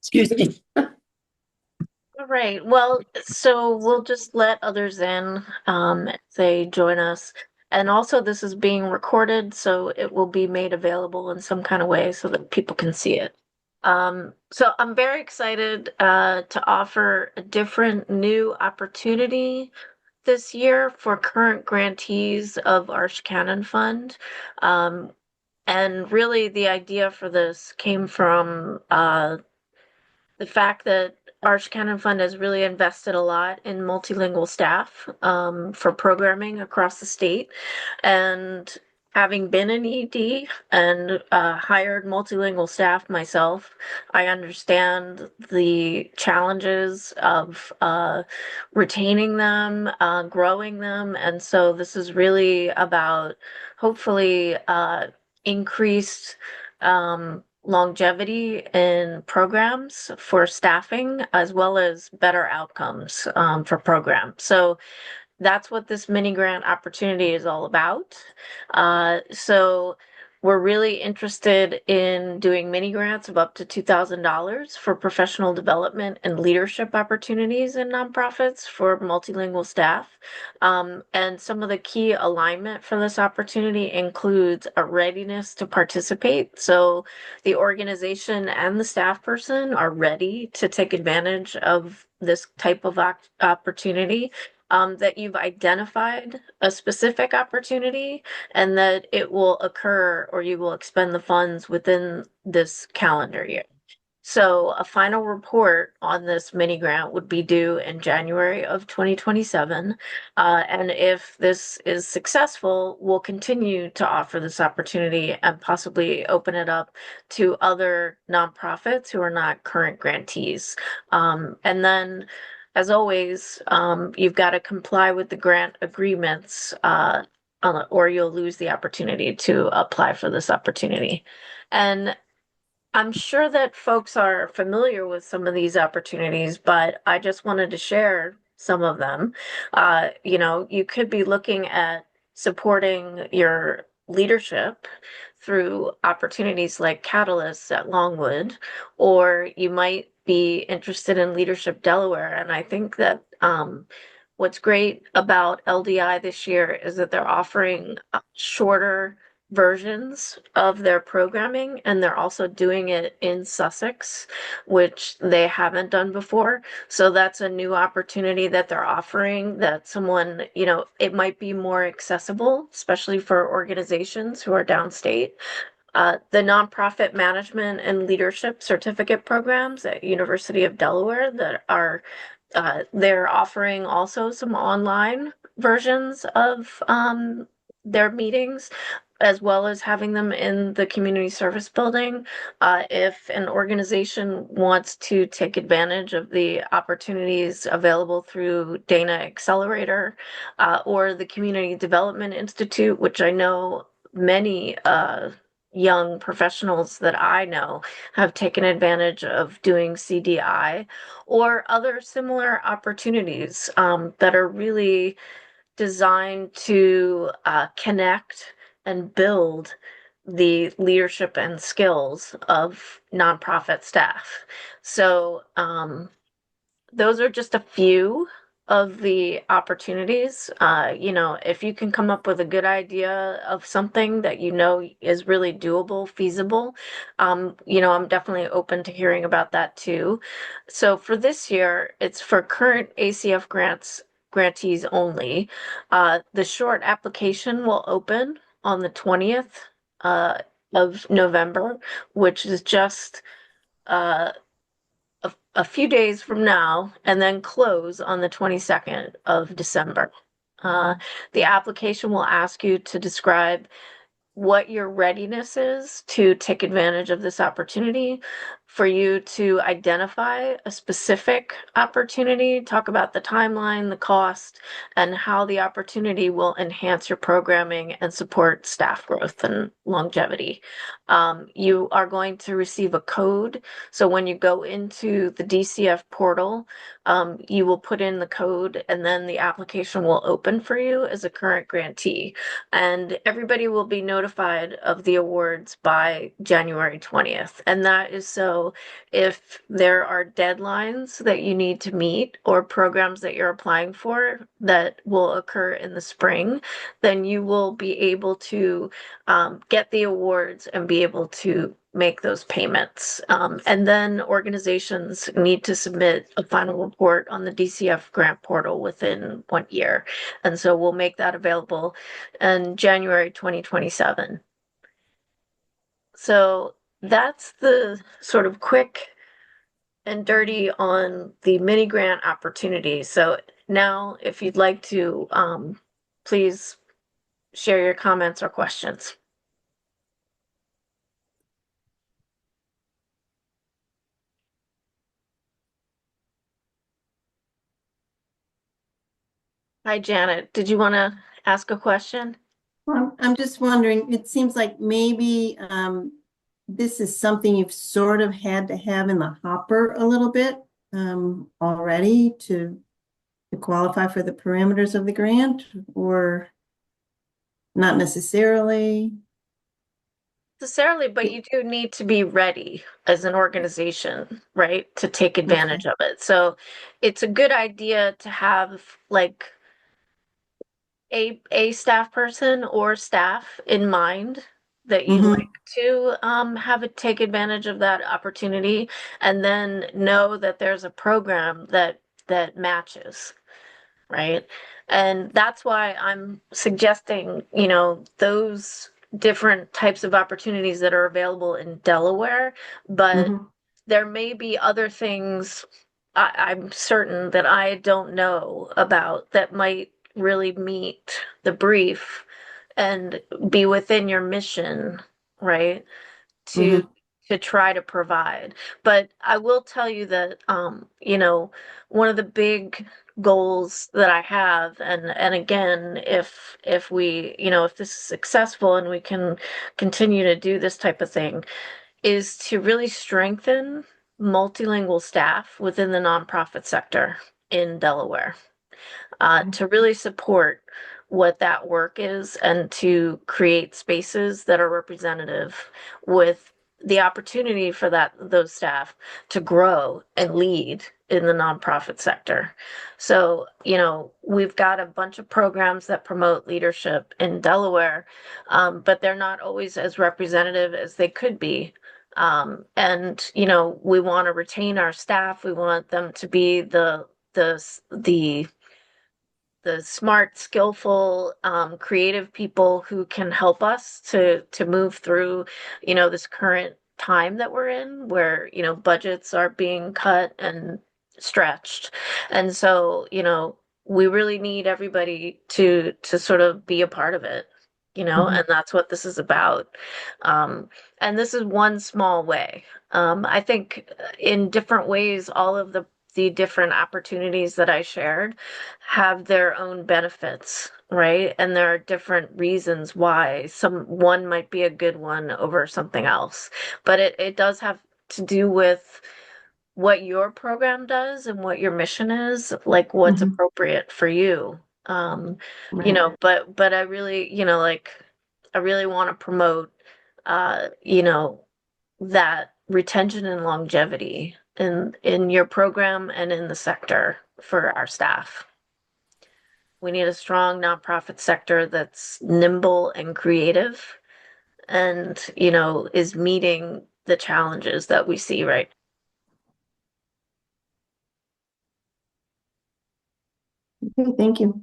Excuse me. All right. Well, so we'll just let others in, if they join us. And also, this is being recorded, so it will be made available in some kind of way so that people can see it. So I'm very excited to offer a different new opportunity this year for current grantees of Arsht-Cannon Fund. Um, and really, the idea for this came from the fact that Arsht-Cannon Fund has really invested a lot in multilingual staff for programming across the state. And having been an ED and hired multilingual staff myself, I understand the challenges of retaining them, growing them. And so this is really about hopefully increased longevity in programs for staffing as well as better outcomes for programs. So that's what this mini grant opportunity is all about. So we're really interested in doing mini grants of up to $2,000 for professional development and leadership opportunities in nonprofits for multilingual staff. And some of the key alignment for this opportunity includes a readiness to participate. So the organization and the staff person are ready to take advantage of this type of opportunity, that you've identified a specific opportunity and that it will occur or you will expend the funds within this calendar year. So a final report on this mini grant would be due in January of 2027. And if this is successful, we'll continue to offer this opportunity and possibly open it up to other nonprofits who are not current grantees. And then, as always, you've got to comply with the grant agreements, or you'll lose the opportunity to apply for this opportunity. And I'm sure that folks are familiar with some of these opportunities, but I just wanted to share some of them. You could be looking at supporting your leadership through opportunities like Catalysts at Longwood, or you might be interested in Leadership Delaware. And I think that what's great about LDI this year is that they're offering shorter versions of their programming, and they're also doing it in Sussex, which they haven't done before. So that's a new opportunity that they're offering that someone, it might be more accessible, especially for organizations who are downstate. The nonprofit management and leadership certificate programs at University of Delaware that are they're offering also some online versions of their meetings, as well as having them in the community service building. If an organization wants to take advantage of the opportunities available through Dana Accelerator, or the Community Development Institute, which I know many young professionals that I know have taken advantage of doing CDI, or other similar opportunities that are really designed to connect and build the leadership and skills of nonprofit staff. So, those are just a few of the opportunities. If you can come up with a good idea of something that you know is really doable, feasible, I'm definitely open to hearing about that too. So for this year, it's for current ACF grantees only. The short application will open on the 20th of November, which is just uh, a few days from now, and then close on the 22nd of December. Uh, the application will ask you to describe what your readiness is to take advantage of this opportunity, for you to identify a specific opportunity, talk about the timeline, the cost, and how the opportunity will enhance your programming and support staff growth and longevity. You are going to receive a code. So when you go into the DCF portal, you will put in the code, and then the application will open for you as a current grantee. And everybody will be notified of the awards by January 20th. And that is so So if there are deadlines that you need to meet or programs that you're applying for that will occur in the spring, then you will be able to get the awards and be able to make those payments. And then organizations need to submit a final report on the DCF grant portal within 1 year. And so we'll make that available in January 2027. So that's the sort of quick and dirty on the mini grant opportunity. So now, if you'd like to, please share your comments or questions. Hi, Janet. Did you want to ask a question? I'm just wondering, it seems like maybe this is something you've sort of had to have in the hopper a little bit already to qualify for the parameters of the grant, or not necessarily. Necessarily, but you do need to be ready as an organization, right, to take Okay. advantage of it. So it's a good idea to have like a staff person or staff in mind that you'd like Mm-hmm. to have it take advantage of that opportunity, and then know that there's a program that matches, right? And that's why I'm suggesting, those different types of opportunities that are available in Delaware, but Mm-hmm. there may be other things I'm certain that I don't know about that might really meet the brief and be within your mission, right? To Mm-hmm. to try to provide. But I will tell you that one of the big goals that I have, and again, if we, if this is successful and we can continue to do this type of thing, is to really strengthen multilingual staff within the nonprofit sector in Delaware, to really support what that work is and to create spaces that are representative with the opportunity for those staff to grow and lead in the nonprofit sector. So, we've got a bunch of programs that promote leadership in Delaware, but they're not always as representative as they could be. And we want to retain our staff. We want them to be the the smart, skillful, creative people who can help us to move through, this current time that we're in, where budgets are being cut and stretched, and so we really need everybody to sort of be a part of it, Mm-hmm. and that's what this is about. Um, and this is one small way. I think in different ways, all of the different opportunities that I shared have their own benefits, right? And there are different reasons why one might be a good one over something else. But it does have to do with what your program does and what your mission is, like what's Mm-hmm. appropriate for you. Um, Right. but I really, like I really want to promote that retention and longevity in your program and in the sector for our staff. We need a strong nonprofit sector that's nimble and creative and, is meeting the challenges that we see, right? Okay, thank you.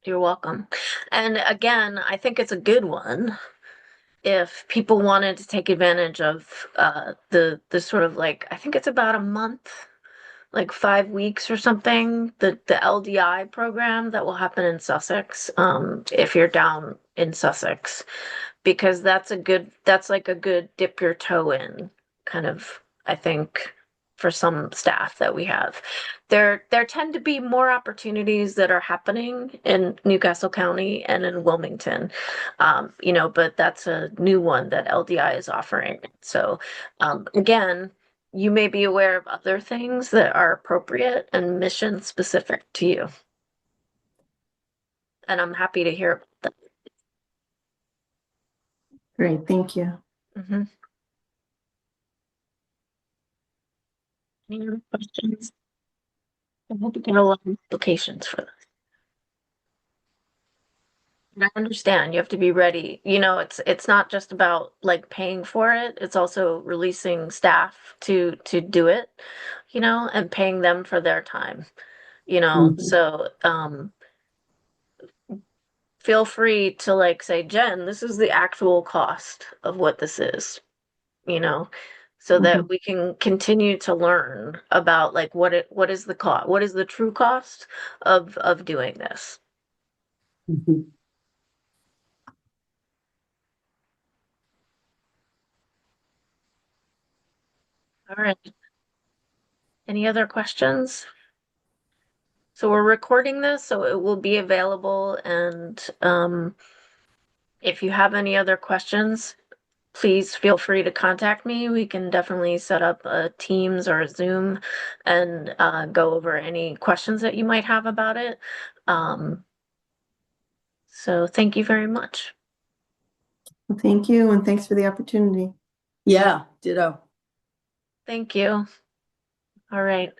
You're welcome. And again, I think it's a good one if people wanted to take advantage of the sort of like, I think it's about a month, like 5 weeks or something, the LDI program that will happen in Sussex, if you're down in Sussex, because that's like a good dip your toe in kind of, I think, for some staff that we have. There tend to be more opportunities that are happening in Newcastle County and in Wilmington, but that's a new one that LDI is offering. So, again, you may be aware of other things that are appropriate and mission specific to you, and I'm happy to hear about Great, thank you. that. Any other questions? I hope you get a lot of applications for this. And I understand you have to be ready. You know, it's not just about like paying for it. It's also releasing staff to do it, you know, and paying them for their time, you know. Mhm. So feel free to like say, Jen, this is the actual cost of what this is, you know, so that Mhm. we can continue to learn about like what is the cost, what is the true cost of doing this. Mhm. All right. Any other questions? So we're recording this, so it will be available. And if you have any other questions, please feel free to contact me. We can definitely set up a Teams or a Zoom and go over any questions that you might have about it. Um, so thank you very much. Well, thank you, and thanks for the opportunity. Yeah, ditto. Thank you. All right.